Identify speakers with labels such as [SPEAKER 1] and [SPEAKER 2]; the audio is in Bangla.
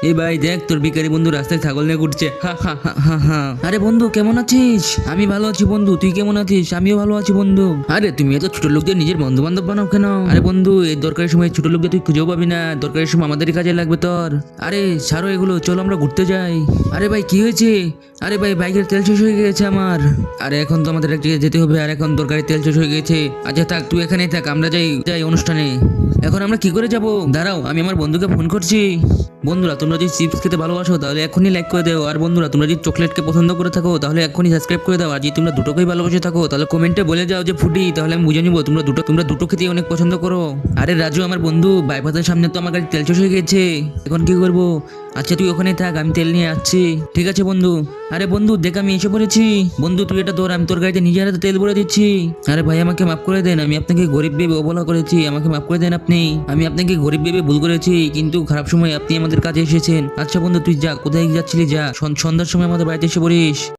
[SPEAKER 1] এই ভাই দেখ, তোর ভিখারি বন্ধু রাস্তায় ছাগল নিয়ে ঘুরছে। হা হা হা হা হা। আরে বন্ধু কেমন আছিস? আমি ভালো আছি বন্ধু, তুই কেমন আছিস? আমিও ভালো আছি বন্ধু। আরে তুমি এত ছোট লোকদের নিজের বন্ধু বান্ধব বানাও কেন? আরে বন্ধু, এই দরকারের সময় ছোট লোকদের তুই খুঁজেও পাবি না, দরকারের সময় আমাদেরই কাজে লাগবে তোর। আরে ছাড়ো এগুলো, চলো আমরা ঘুরতে যাই। আরে ভাই কি হয়েছে? আরে ভাই বাইকের তেল শেষ হয়ে গেছে আমার। আরে এখন তো আমাদের এক জায়গায় যেতে হবে, আর এখন দরকারি তেল শেষ হয়ে গেছে। আচ্ছা থাক, তুই এখানেই থাক, আমরা যাই যাই অনুষ্ঠানে। এখন আমরা কি করে যাব? দাঁড়াও, আমি আমার বন্ধুকে ফোন করছি। বন্ধুরা তোমরা যদি চিপস খেতে ভালোবাসো তাহলে এখনই লাইক করে দাও, আর বন্ধুরা তোমরা যদি চকলেটকে পছন্দ করে থাকো তাহলে এখনই সাবস্ক্রাইব করে দাও, আর যদি তোমরা দুটোকেই ভালোবাসে থাকো তাহলে কমেন্টে বলে যাও যে ফুডি, তাহলে আমি বুঝে নিবো তোমরা দুটো খেতে অনেক পছন্দ করো। আরে রাজু আমার বন্ধু, বাইপাসের সামনে তো আমার গাড়ি তেল শেষ হয়ে গেছে, এখন কি করবো? আচ্ছা তুই ওখানেই থাক, আমি তেল নিয়ে আসছি। ঠিক আছে বন্ধু। আরে বন্ধু দেখ আমি এসে পড়েছি। বন্ধু তুই এটা ধর, আমি তোর গাড়িতে নিজের হাতে তেল ভরে দিচ্ছি। আরে ভাই আমাকে মাফ করে দেন, আমি আপনাকে গরিব ভেবে অবহেলা করেছি, আমাকে মাফ করে দেন আপনি। আমি আপনাকে গরিব ভেবে ভুল করেছি, কিন্তু খারাপ সময় আপনি আমাদের কাছে এসেছেন। আচ্ছা বন্ধু তুই যা, কোথায় যাচ্ছিলি যা, সন্ধ্যার সময় আমাদের বাড়িতে এসে পড়িস।